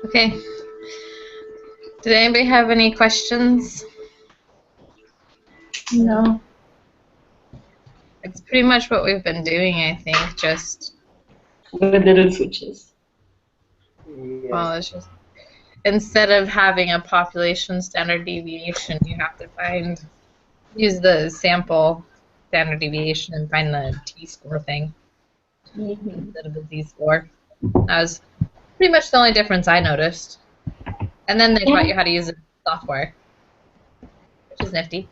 Okay. Did anybody have any questions? No. It's pretty much what we've been doing, I think, just, With little switches. well, it's just, instead of having a population standard deviation, you have to use the sample standard deviation and find the t-score thing instead of the z-score. That was pretty much the only difference I noticed. And then they taught you how to use the software, which is nifty.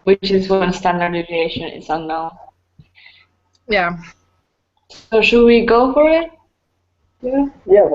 Which is when standard deviation is unknown. Yeah. So should we go for it? Yeah. Yeah.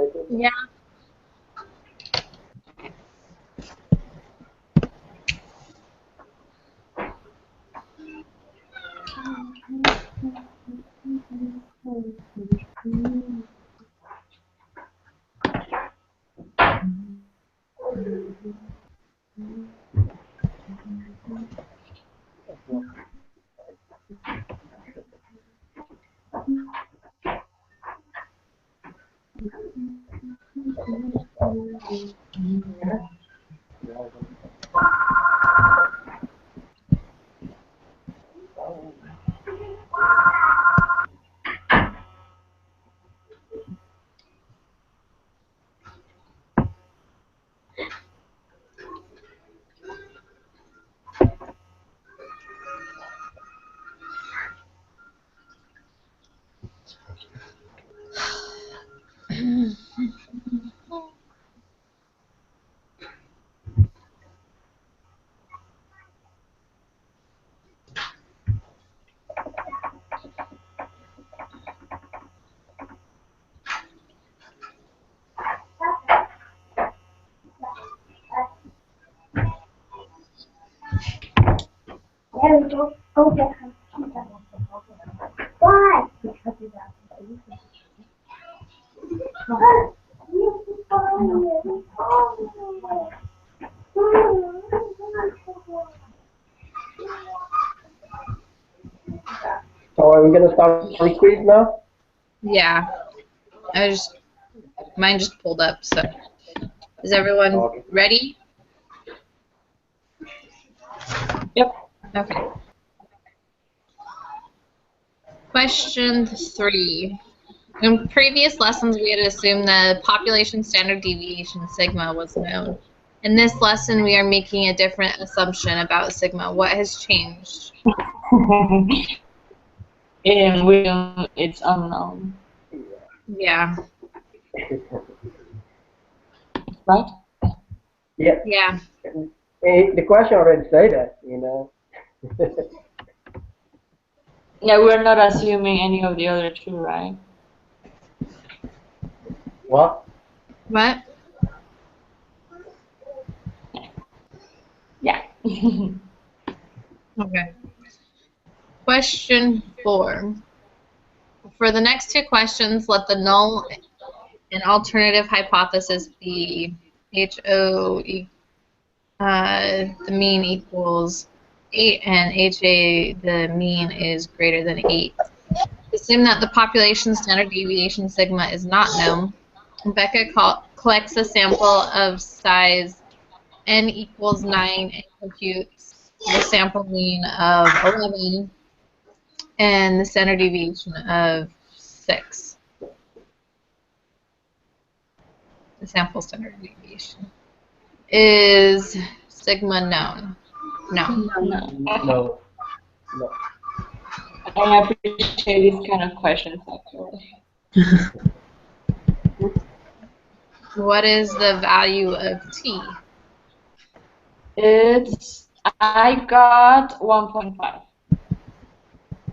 There we go. Okay. Why? So are we gonna start the quiz now? Yeah. Mine just pulled up, so. Is everyone ready? Yep. Okay. Question 3. In previous lessons, we had assumed the population standard deviation sigma was known. In this lesson, we are making a different assumption about sigma. What has changed? It's unknown. Yeah. Right? Yeah. Yeah. The question already say that, you know. Yeah, we're not assuming any of the other two, right? What? What? Yeah. Okay. Question 4. For the next two questions, let the null and alternative hypothesis be HO, the mean equals 8, and HA, the mean is greater than 8. Assume that the population standard deviation sigma is not known. Becca collects a sample of size n equals 9 and computes the sample mean of 11 and the standard deviation of 6. The sample standard deviation. Is sigma known? No. No. I appreciate these kind of questions, actually. What is the value of t? I got 1.5.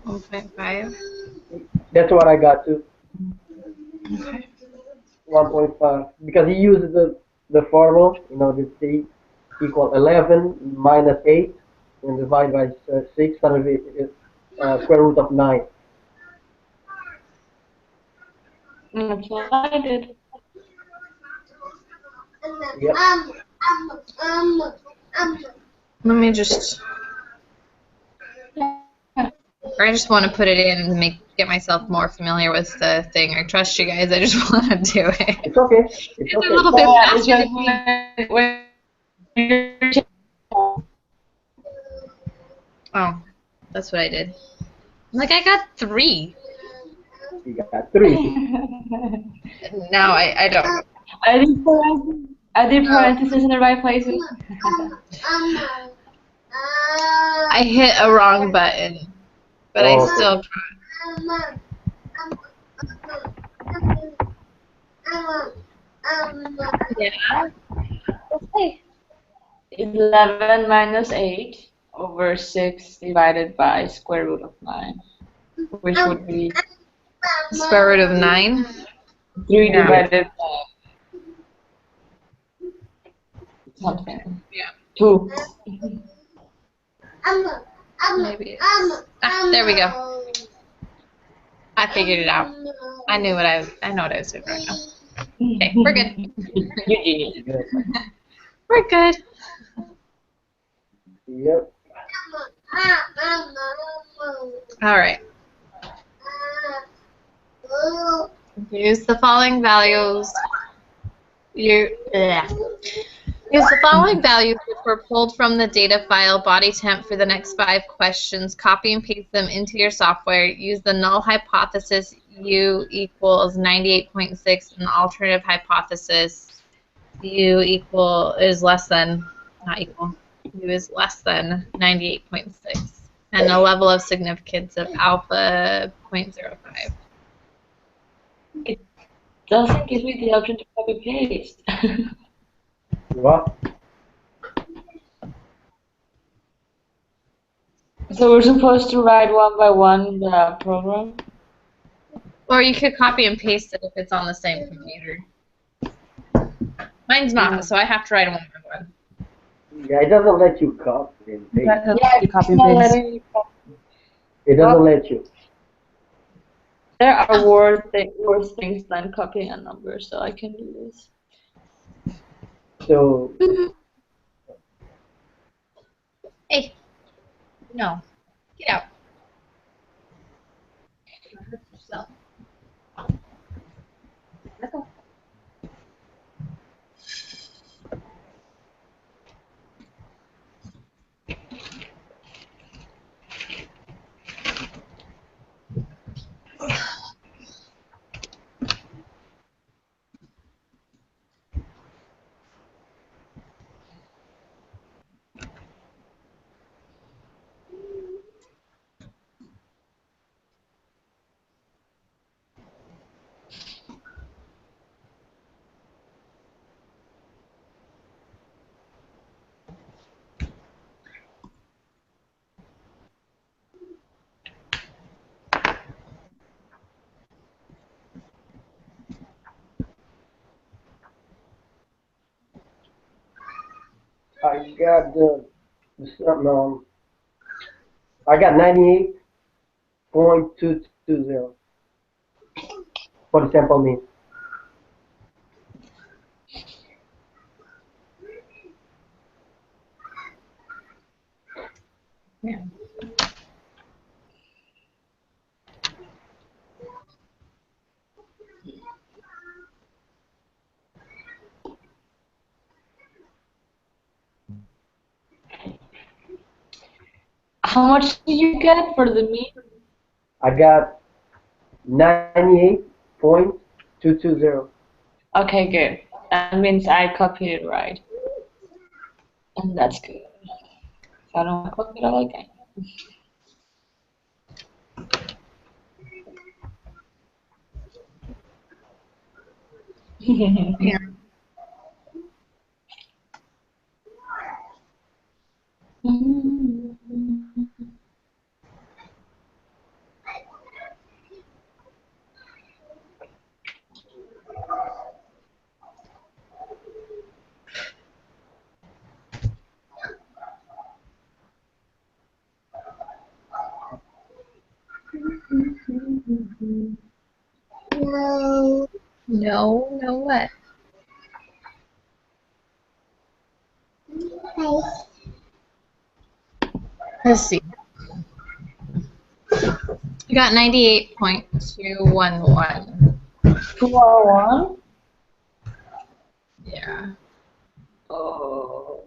1.5. That's what I got too. Okay. 1.5 because he uses the formula, you know, the t equal 11 minus 8 and divide by 6, that will be square root of 9. That's what I did. Yep. Let me just. I just want to put it in and make get myself more familiar with the thing. I trust you guys. I just want to do it. It's okay. It's It's a okay. little bit Yeah, it's faster just than me. when you're Oh, that's what I did. I'm like, I got 3. You got 3. No, I don't. I did parentheses in the right places. I hit a wrong button, but I Okay. still. Yeah. Okay. 11 minus 8 over 6 divided by square root of 9, which would be Square root of 9. 3 Yeah. divided by something. Yeah. 2. Maybe. There we go. I figured it out. I know what I was doing right now. Okay, we're good. You genius. Good. We're good. Yep. All right. Use the following values. Use the following values which were pulled from the data file body temp for the next 5 questions. Copy and paste them into your software. Use the null hypothesis U equals 98.6 and the alternative hypothesis U is less than, not equal, U is less than 98.6 and a level of significance of alpha 0.05. It doesn't give me the option to copy paste. What? So we're supposed to write one by one the program? Or you could copy and paste it if it's on the same computer. Mine's not, so I have to write them one by one. Yeah, it doesn't let you copy and paste. Yeah, you copy it's not paste. letting me copy. It doesn't let you. There are worse things than copying a number, so I can do this. So, Hey, no, get out. Hurt yourself. I got I got 98.220 for the sample mean. Yeah. How much did you get for the mean? I got 98.220. Okay, good. That means I copied it right. And that's good. So I don't want to copy it all again. Yeah. No, what? Let's see. You got 98.211. 201? Yeah. Oh.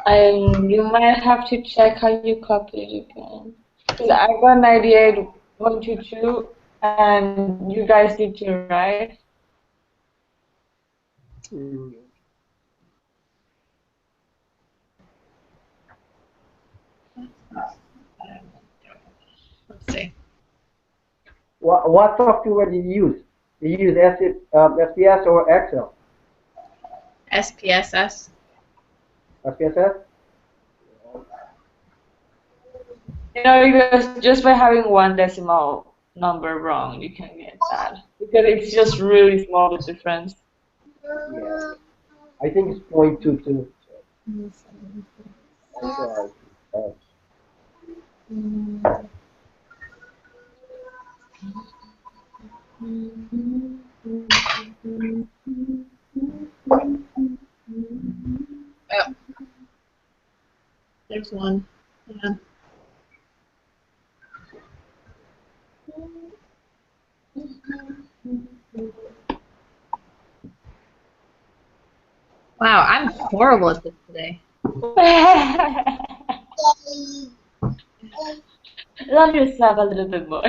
And you might have to check how you copy it again. Because I got 98.22 and you guys did too, right? Mm. Let's see. What software did you use? Did you use SPS or Excel? SPSS. SPSS? You know, because just by having one decimal number wrong, you can get that. Because it's just really small, the difference. Yeah. I think it's 0.22. That's right. Oh, there's one. Yeah. Wow, I'm horrible at this today. Love yourself a little bit more.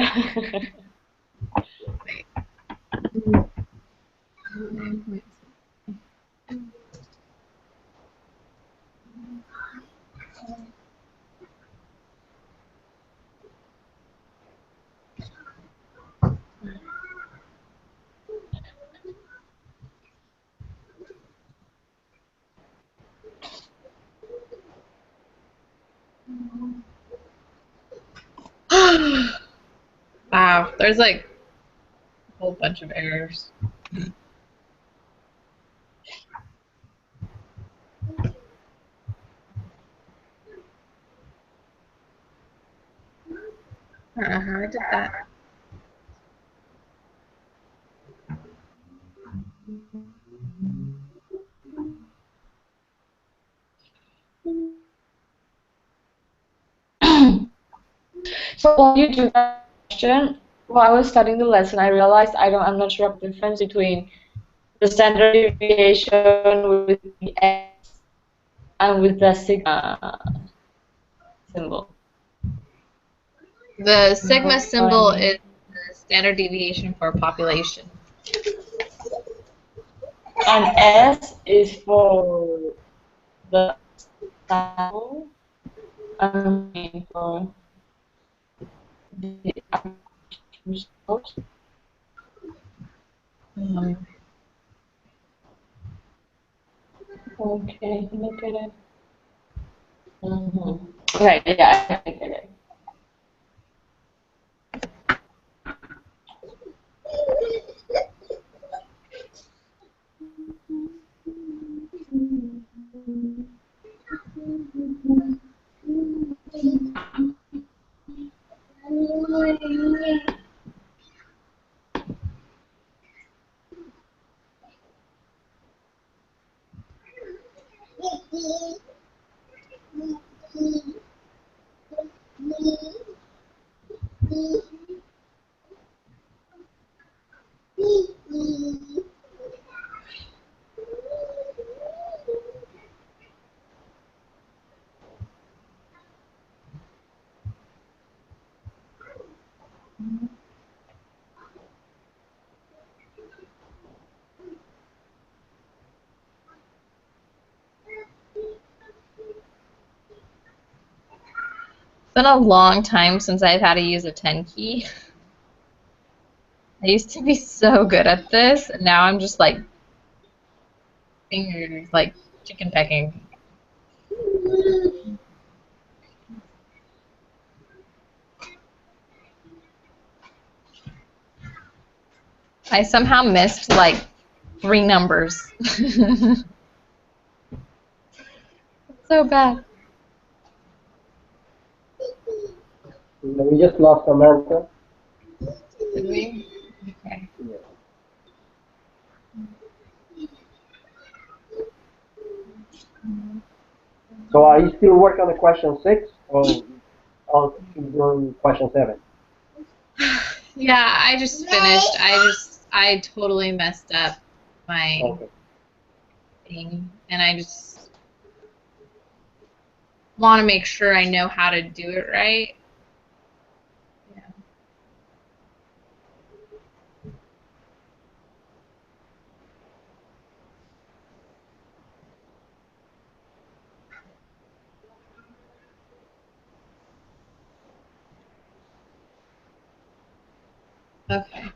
Wow, there's like a whole bunch of errors. I don't know how I did that. So while you do that question, while I was studying the lesson, I realized I'm not sure of the difference between the standard deviation with the S and with the sigma symbol. The sigma symbol is the standard deviation for population. And S is for the sample. I mean for the result. Okay, look at it. Right, yeah, I get it. It's been a long time since I've had to use a 10 key. I used to be so good at this, and now I'm just like fingers, like chicken pecking. I somehow missed like 3 numbers. So bad. We just lost Samantha. Did we? Okay. Yeah. So are you still working on the question 6? Or I'll keep doing question 7. Yeah, I just finished. I totally messed up my Okay. thing, and I just want to make sure I know how to do it right. Yeah. Okay.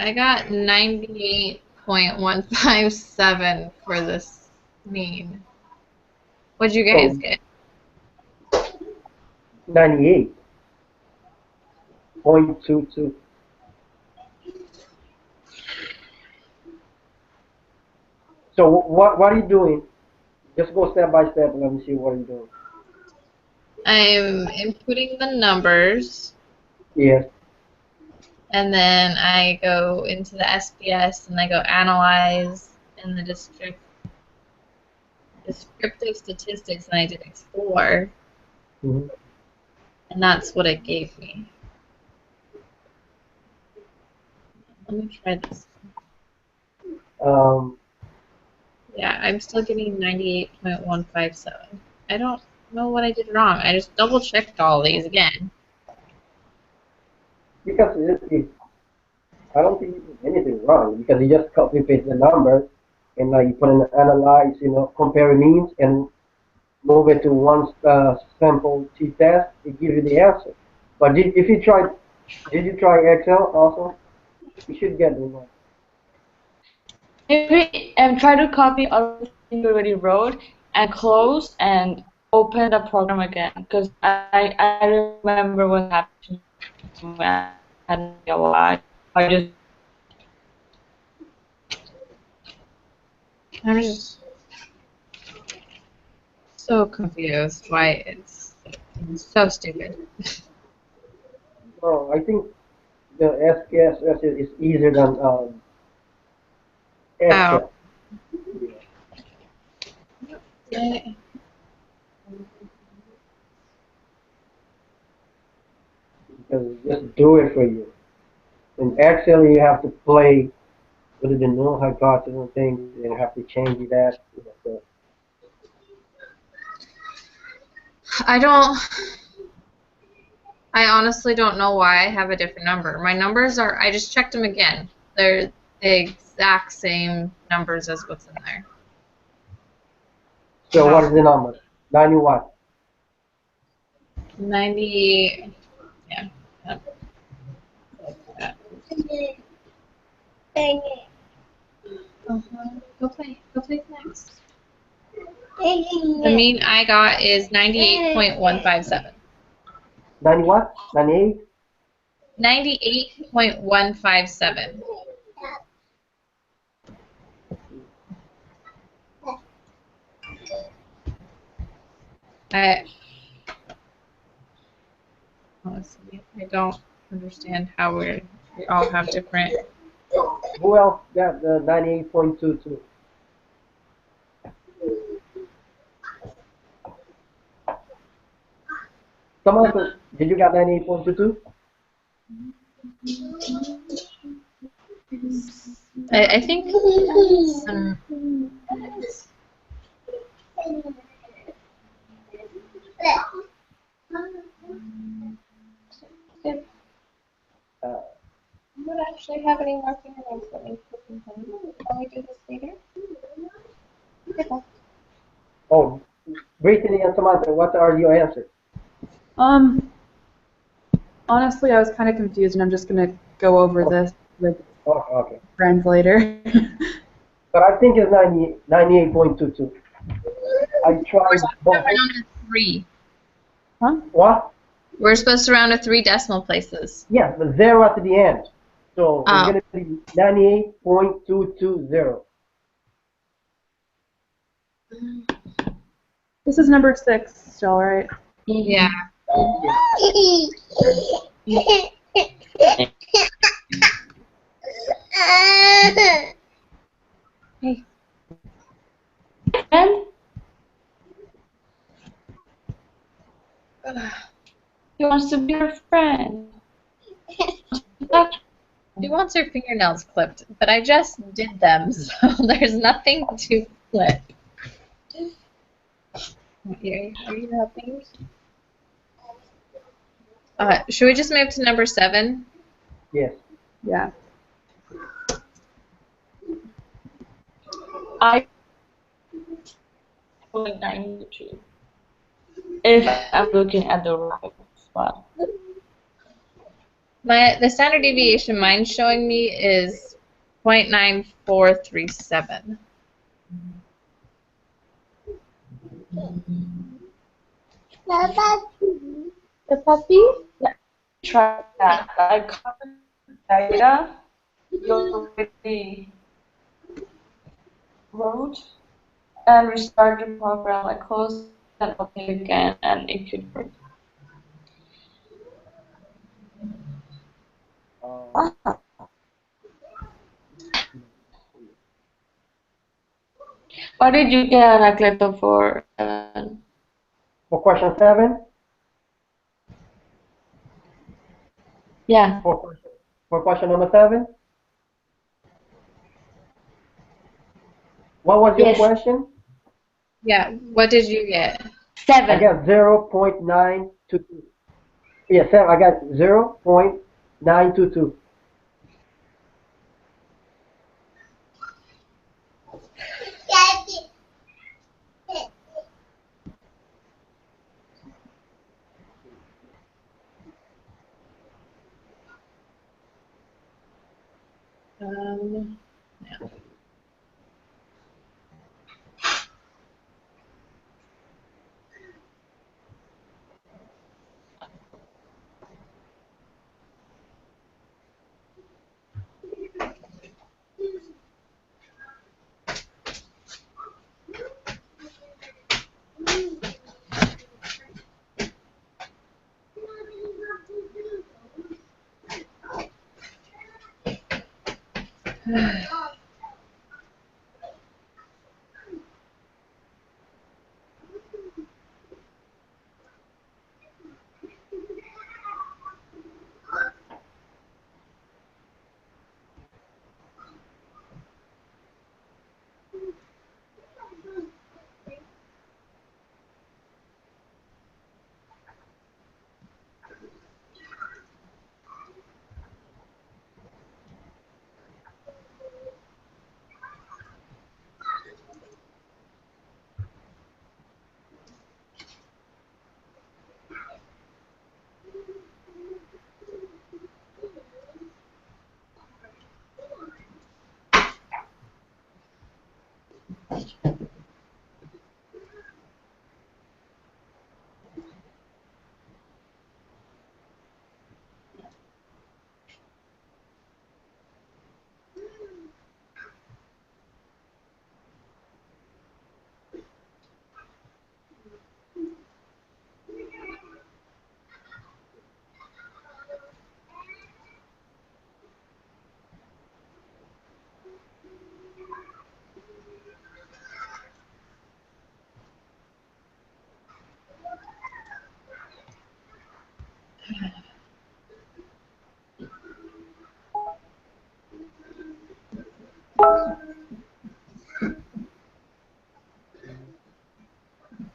I got 98.157 for this mean. What'd you guys So get? 98.22. So what are you doing? Just go step by step and let me see what you're doing. I'm inputting the numbers, Yes. and then I go into the SPS and I go analyze in the descriptive statistics, and I did explore, Mm-hmm. and that's what it gave me. Let me try this. Yeah, I'm still getting 98.157. I don't know what I did wrong. I just double checked all these again. Because I don't think you did anything wrong because you just copy paste the numbers and you put in analyze, compare means and move it to one sample t-test. It gives you the answer. But did you try Excel also? You should get the one. Maybe try to copy everything you already wrote and close and open the program again because I remember what happened to me. I had no idea why. I just I'm just so confused why it's so stupid. No, I think the SPSS is easier than Oh. Excel. Okay. Because it just do it for you. In Excel, you have to play with the null hypothesis and things, and you have to change that. So, I honestly don't know why I have a different number. My numbers are, I just checked them again. They're the exact same numbers as what's in there. I so what is don't, the number? 91. 90, yeah. Go play. Go play next. The mean I got is 98.157. 90 what? 98? 98.157. I honestly, I don't understand how we all have different. Who else got the 98.22? Someone, did you got 98.22? I think some. Uh, I don't actually have any more fingernails. Let me put them in. Can we do this later? oh, Brittany and Samantha, what are your answers? Honestly, I was kind of confused, and I'm just going to go over this with Oh, okay. friends later. But I think it's 98.22. I We're tried supposed to both. round to 3. Huh? What? We're supposed to round to 3 decimal places. Yes, but 0 at the end. So it's Oh. going to be 98.220. This is number 6 still, right? Yeah. Hey. And he wants to be your friend. She wants her fingernails clipped, but I just did them, so there's nothing to clip. Are you helping? Should we just move to number 7? Yes. Yeah. I 0.92. If I'm looking at the right spot. The standard deviation mine's showing me is 0.9437. The puppy? Yeah. Try that. I copied the data you already wrote and restart the program. I close and open it again and it should work. What did you get, Anacleto, for 7? For question 7? Yeah. For question number 7? What was your Yes. question? Yeah, what did you get? 7. I got 0.922. Yes, I got 0.922. Yeah.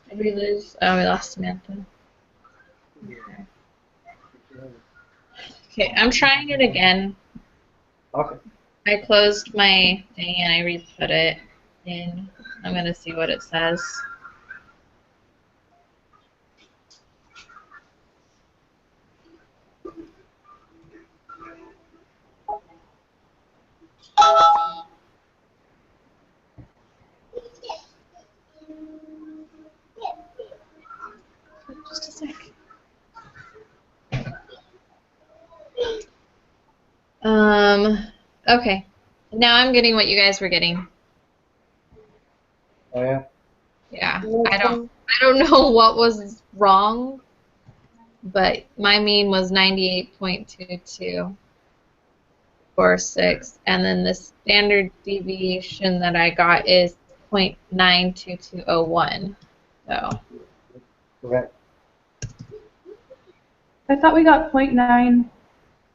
Did we lose? Oh, we lost Samantha. Okay, I'm trying it again. Okay. I closed my thing and I re-put it in. I'm gonna see what it says. Just a sec. Okay. Now I'm getting what you guys were getting. Oh yeah. Yeah. I don't know what was wrong, but my mean was 98.22. 0.46, and then the standard deviation that I got is 0.92201. So Correct. I thought we got 0.9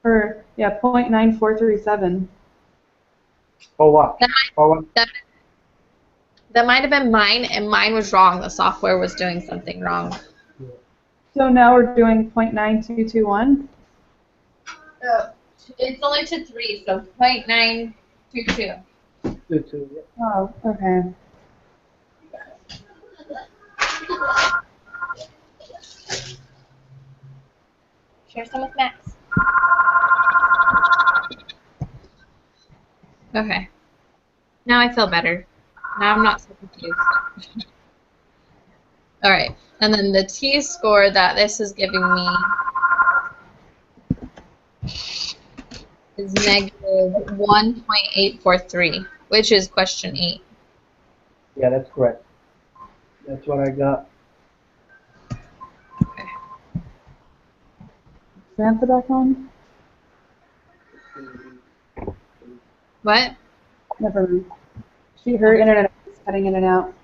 or yeah, 0.9437. For what? that For what? that might have been mine, and mine was wrong. The software was doing something wrong. So now we're doing 0.9221. It's only to 3, so 0.922. 2, yeah. Oh, okay. Share some with Max. Okay. Now I feel better. Now I'm not so confused. All right. And then the t-score that this is giving me is negative 1.843, which is question 8. Yeah, that's correct. That's what I got. Okay. Samantha back on? What? Never mind. Her internet is cutting in and out.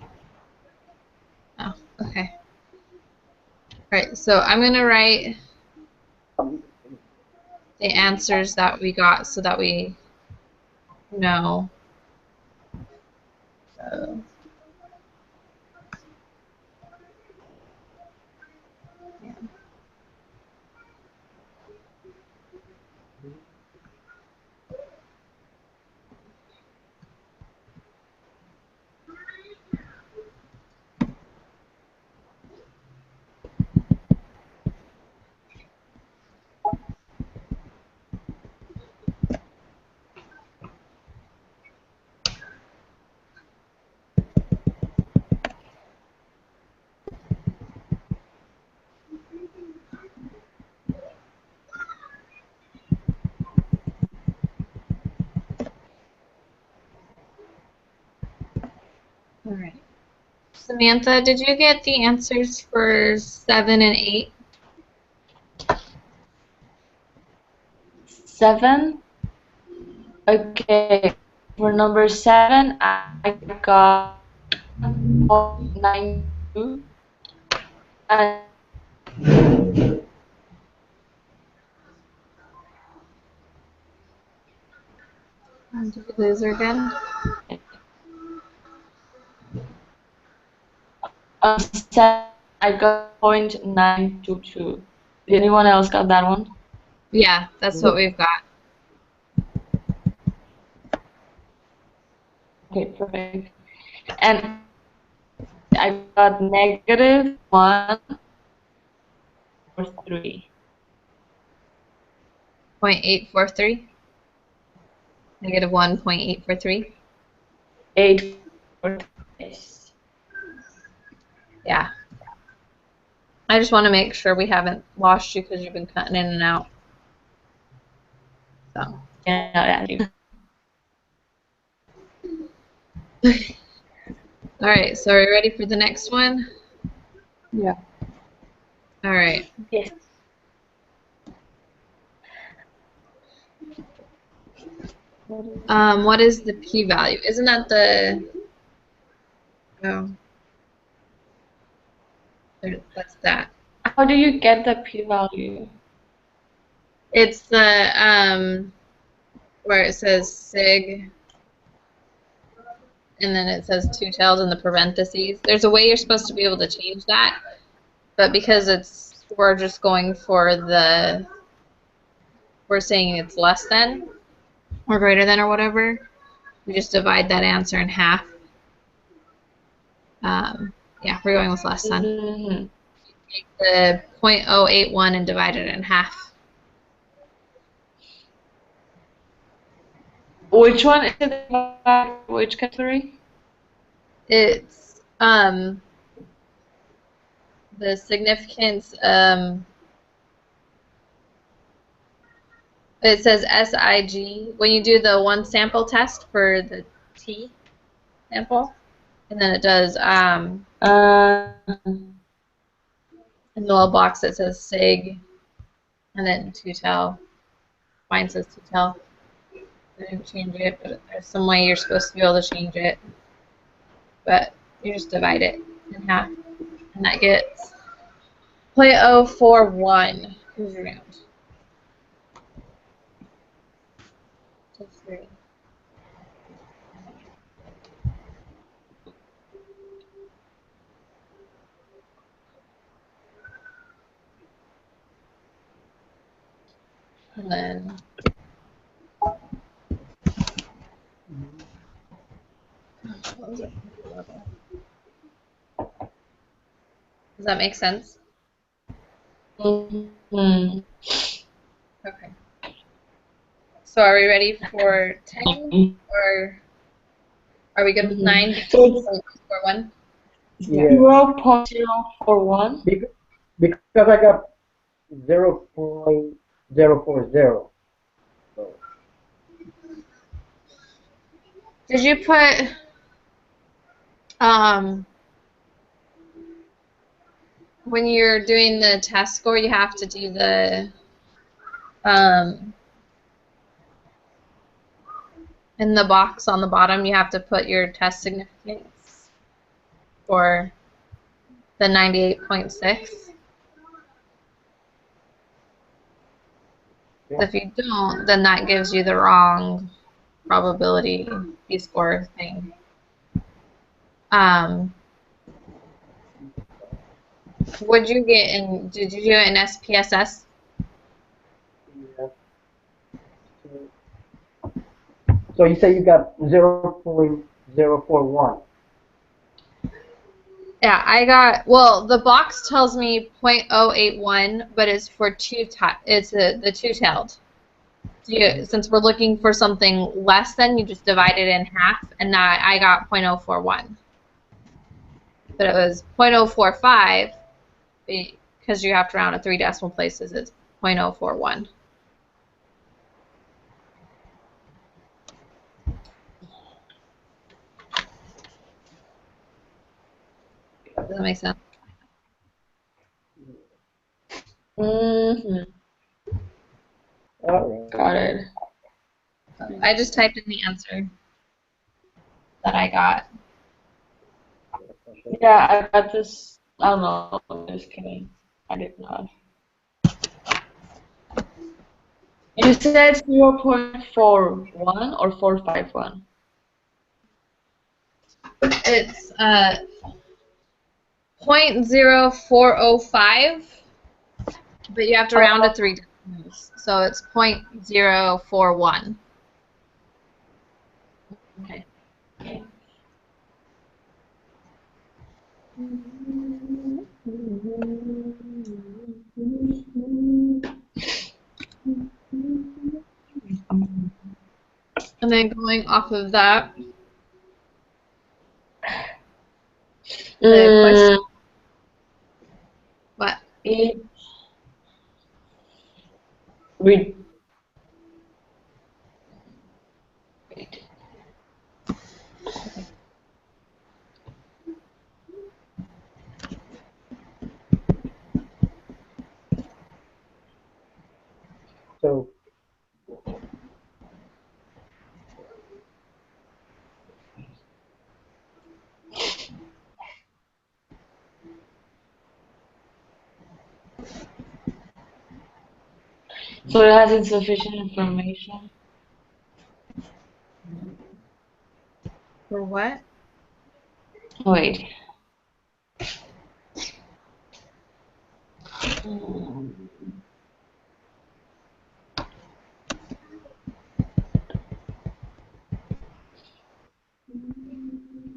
Oh, okay. All right. So I'm going to write the answers that we got so that we know. So, yeah. All right. Samantha, did you get the answers for 7 and 8? 7. Okay. For number 7, I got 0.92. And Did you lose her again? on 7, I got 0.922. Did anyone else got that one? Yeah, that's what we've got. Okay, perfect. And I got negative 1 or 3. 0.843. Negative 1.843. 8 or 3. Yeah. I just want to make sure we haven't lost you because you've been cutting in and out. So. Yeah. All right, so are you ready for the next one? Yeah. All right. Yes. What is the p-value? Isn't that the... Oh. That's that. How do you get the p-value? It's the, where it says sig, and then it says 2 tails in the parentheses. There's a way you're supposed to be able to change that, but because we're just going for we're saying it's less than, or greater than, or whatever, we just divide that answer in half. Yeah, we're going with less than. Mm-hmm. Take the 0.081 and divide it in half. Which one is it? Which category? It's the significance. It says SIG when you do the one sample test for the T sample, and then it does in the little box that says sig, and then 2 tel. Mine says 2 tel. I didn't change it, but there's some way you're supposed to be able to change it. But you just divide it in half, and that gets 0.041. Who's around? To 3. And then what was it? Does that make sense? Mm-hmm. Okay. So are we ready for 10, or are we good with 9? So it's 0.41? Yeah. 0.041. Because I got 0.040. So, Did you put when you're doing the test score, you have to do the in the box on the bottom, you have to put your test significance for the 98.6. yeah. If you don't, then that gives you the wrong probability p-score thing. Would you get in? Did you do it in SPSS? Yeah. So you say you got 0.041. Yeah, I got. Well, the box tells me 0.081, but it's for it's the two-tailed. So since we're looking for something less than, you just divide it in half, and now I got 0.041. But it was 0.045 because you have to round to 3 decimal places. It's 0.041. Does that make sense? Mm-hmm. All right. Got it. I just typed in the answer that I got. Yeah, I got this. I don't know. I'm just kidding. I did not. You said 0.41 or 451? It's 0.0405, but you have to round to 3 decimals, so it's 0.041. Okay. And then going off of that, the question, what? It wait. So So it has insufficient information. For what? Wait.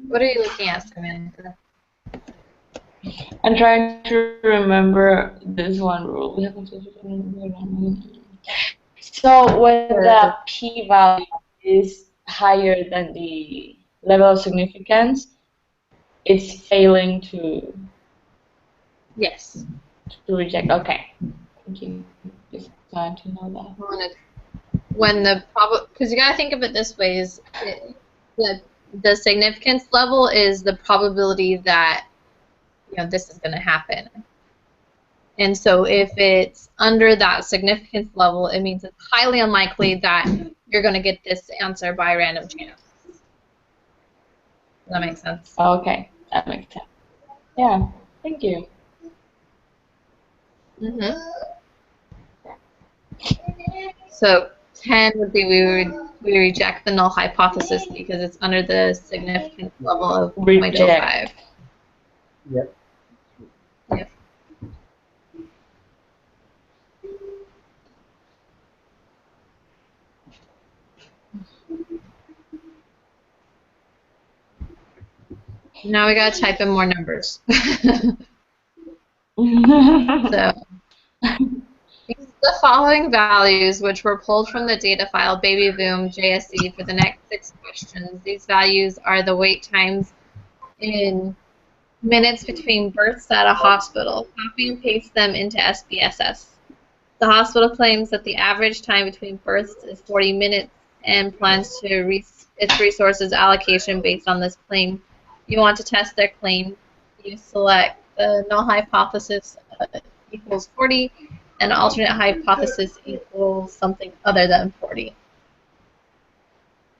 What are you looking at, Samantha? I'm trying to remember this one rule. So when the p-value is higher than the level of significance, it's failing to Yes. reject. Okay. Thank you. Just glad to know that. When the because you gotta think of it this way: is the significance level is the probability that this is going to happen, And so if it's under that significance level, it means it's highly unlikely that you're going to get this answer by random chance. Does that make sense? Okay, that makes sense. Yeah, thank you. So 10 would be we reject the null hypothesis because it's under the significance level of Reject. 0.05. Yep. Yep. Now we gotta type in more numbers. So use the following values, which were pulled from the data file BabyBoom JSC for the next 6 questions. These values are the wait times in minutes between births at a hospital. Copy and paste them into SPSS. The hospital claims that the average time between births is 40 minutes and plans to its resources allocation based on this claim. You want to test their claim. You select the null hypothesis equals 40 and alternate hypothesis equals something other than 40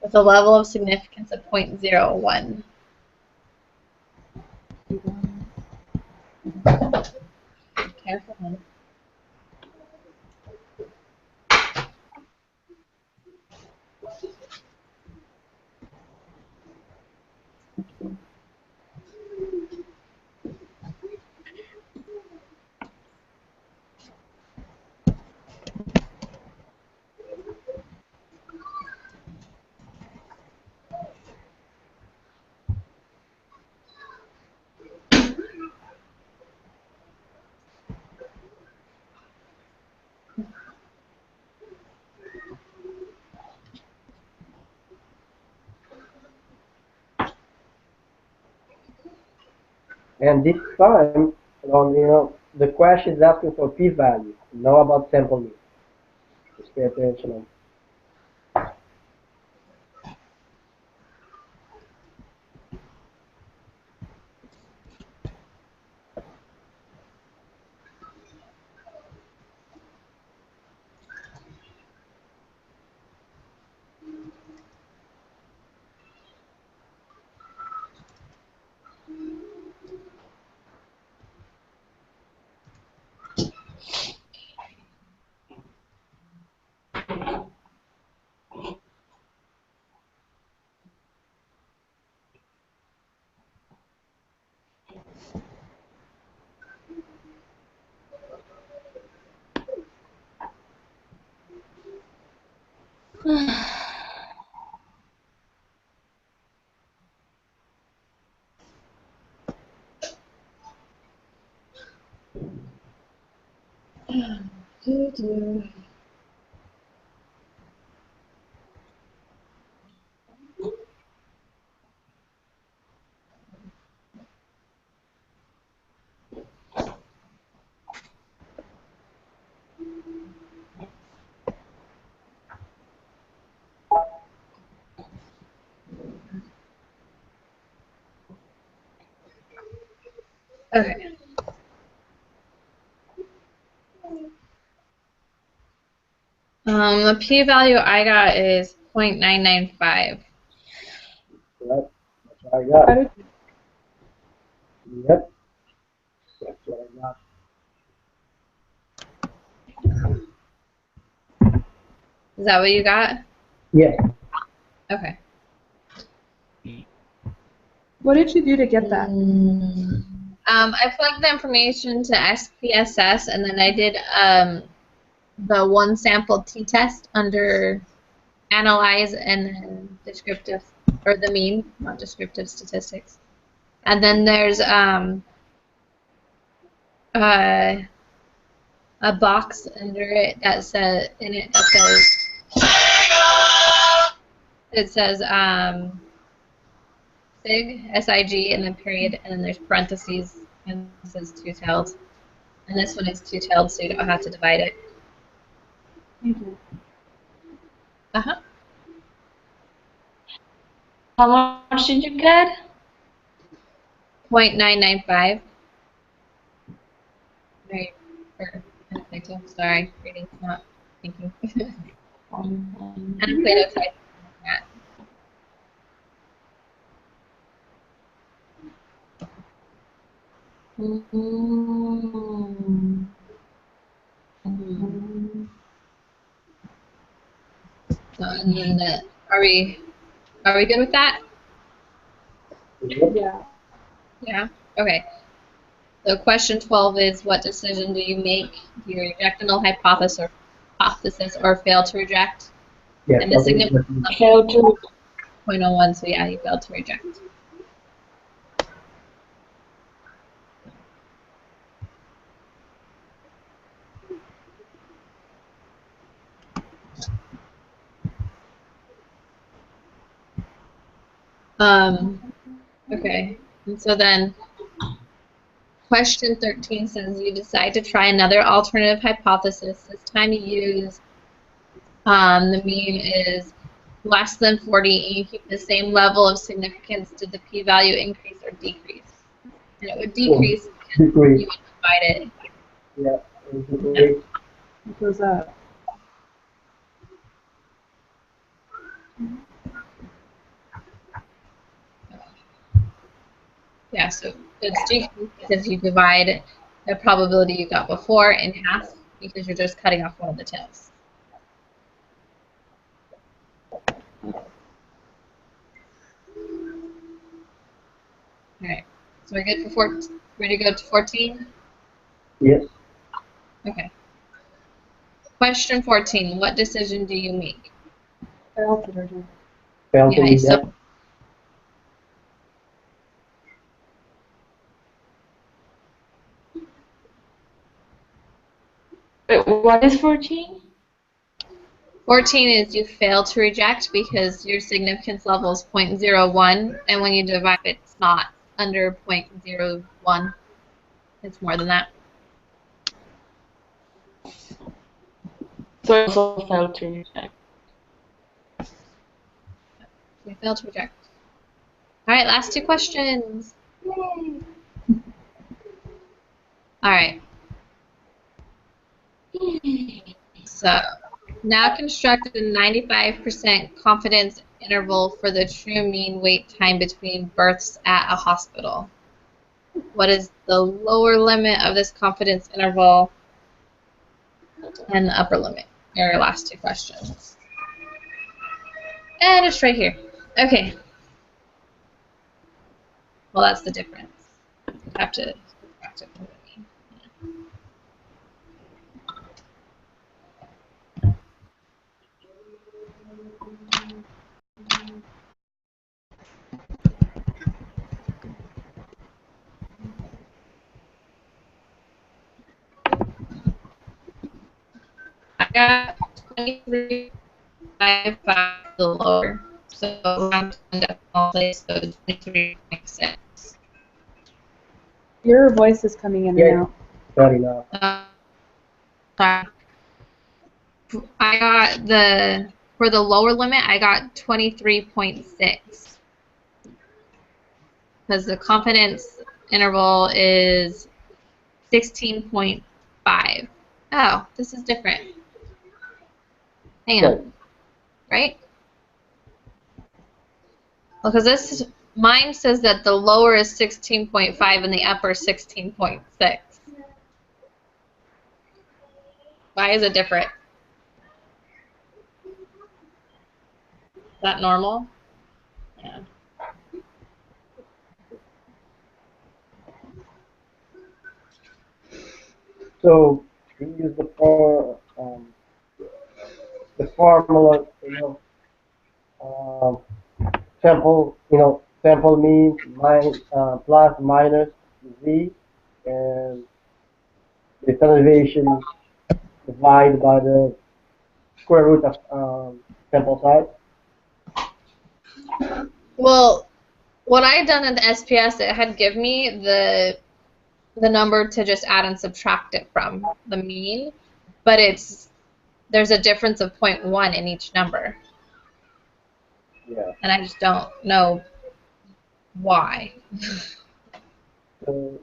with a level of significance of 0.01. Careful, honey. And this time, the question is asking for p-value, not about sample mean. Just pay attention. Okay. The p-value I got is 0.995. Right? That's what I got. Yep. That's what I got. Is that what you got? Yes. Okay. What did you do to get that? I plugged the information to SPSS, and then I did the one sample t-test under analyze and then descriptive, or the mean, not descriptive statistics. And then there's a box under it that says SIG, SIG, and then period, and then there's parentheses, and it says two-tailed. And this one is two-tailed, so you don't have to divide it. Thank you. Uh-huh. How much did you get? 0.995. Right. Or, I don't think so. Sorry, reading's not thinking. And Plato type. So, and then are we good with that? Yeah. Yeah. Okay. So question 12 is, what decision do you make? Do you reject a null hypothesis or fail to reject? Yes, And the significance Fail to. 0.01, so yeah, you failed to reject. Okay, and so then question 13 says you decide to try another alternative hypothesis. This time you use the mean is less than 40 and you keep the same level of significance. Did the p-value increase or decrease? And it would decrease because Decrease. you would divide it. Yeah, decrease. What goes up? Yeah, so it's decreased because you divide the probability you got before in half because you're just cutting off one of the tails. Alright, so we're good for 14? Ready to go to 14? Yes. Okay. Question 14, what decision do you make? Fail to reject. Fail to Yeah, reject. so Wait, what is 14? 14 is you fail to reject because your significance level is 0.01, and when you divide it, it's not under 0.01. It's more than that. So I also fail to reject. We failed to reject. All right, last two questions. Yay! All right. So now construct a 95% confidence interval for the true mean wait time between births at a hospital. What is the lower limit of this confidence interval and the upper limit? Your last two questions. And it's right here. Okay. Well, that's the difference. You have to subtract it from the mean. I got 23.55 the lower, so around 10 decimal place, so 23.6. Your voice is coming in Yeah. and out. Sorry now. Sorry. I got for the lower limit, I got 23.6. Because the confidence interval is 16.5. Oh, this is different. Hang on. Right? Well, because mine says that the lower is 16.5 and the upper is 16.6. Why is it different? Is that normal? Yeah. So we use the formula, sample, sample mean plus minus z, and the derivation divided by the square root of sample size. Well, what I had done in the SPS, it had given me the number to just add and subtract it from the mean, but there's a difference of 0.1 in each number. Yeah. And I just don't know why. So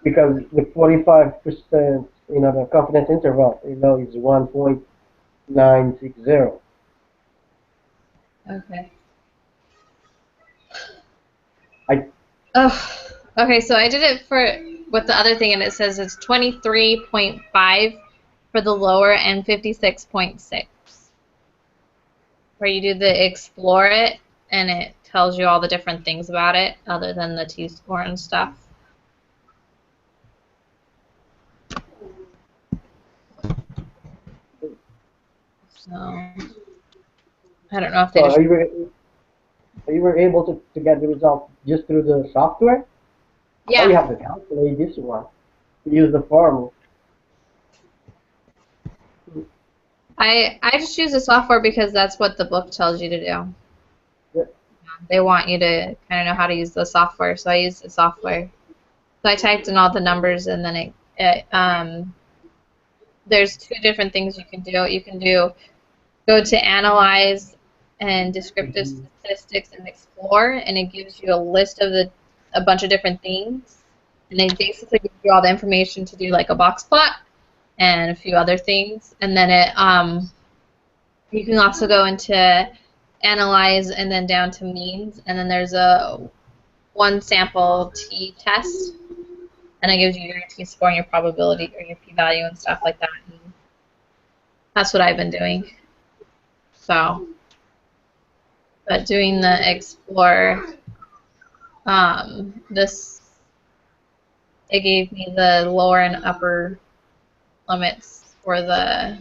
because the 45% the confidence interval, is 1.960. Okay. I Oh, okay, so I did it with the other thing, and it says it's 23.5 for the lower and 56.6. Where you do the explore it, and it tells you all the different things about it, other than the T-score and stuff. So, I don't know if they so just... you were able to get the result just through the software? Yeah. Oh, you have to calculate this one. Use the formula. I just use the software because that's what the book tells you to do. Yeah. They want you to kind of know how to use the software, so I use the software. So I typed in all the numbers, and then there's two different things you can do. You can go to Analyze and Descriptive Statistics and Explore, and it gives you a list of a bunch of different things, and they basically give you all the information to do like a box plot and a few other things, and then you can also go into Analyze and then down to Means, and then there's a one sample t-test, and it gives you your t-score and your probability or your p-value and stuff like that. And that's what I've been doing. So, but doing the Explore, it gave me the lower and upper limits for the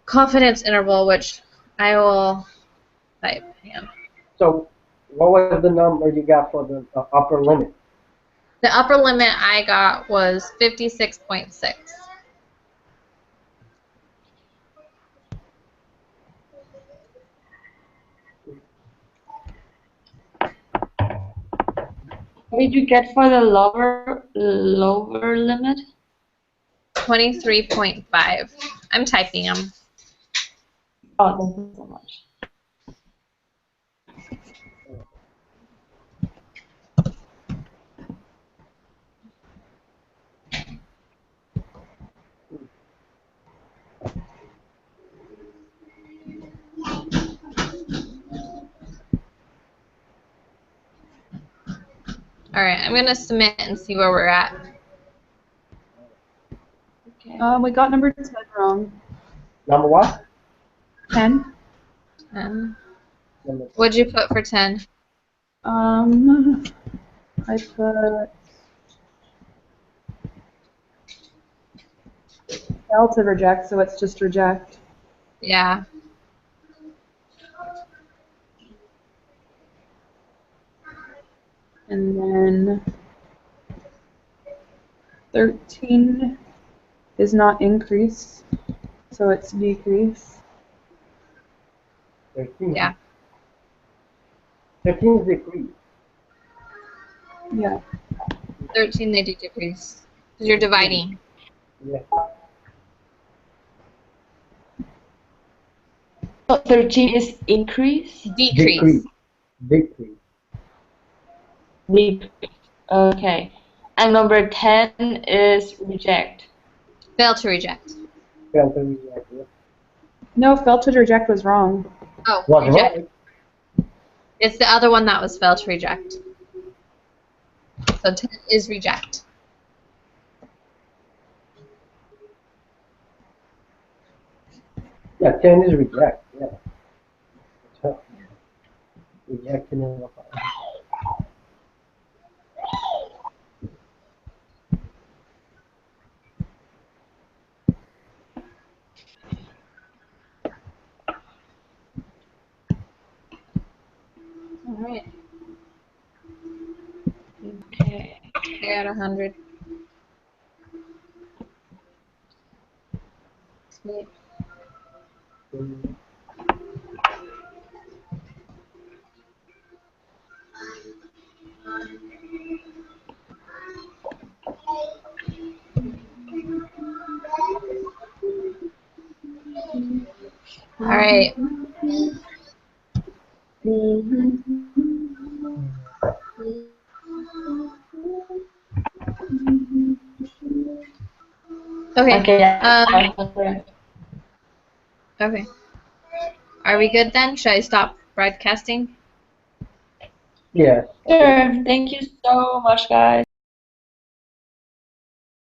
confidence interval, which I will type. Yeah. So what was the number you got for the upper limit? The upper limit I got was 56.6. What did you get for the lower limit? 23.5. I'm typing them. Oh, thank you so much. All right, I'm going to submit and see where we're at. Okay. We got number 10 wrong. Number what? 10. What'd you put for 10? I put fail to reject, so it's just reject. Yeah. And then 13 is not increase, so it's decrease. 13. Yeah. 13 is decrease. Yeah. 13 they do decrease. Because you're dividing. Yeah. So 13 is increase? Decrease. Decrease. Decrease. Okay. And number 10 is reject. Fail to reject. Fail to reject. Yeah. No, fail to reject was wrong. Oh, Was reject. right. It's the other one that was fail to reject. So 10 is reject. Yeah, 10 is reject. Yeah. So, rejection is a All right. Okay. I got 100. Sweet. All right. Okay. Okay, yeah. Okay. Are we good then? Should I stop broadcasting? Yes. Sure. Thank you so much, guys.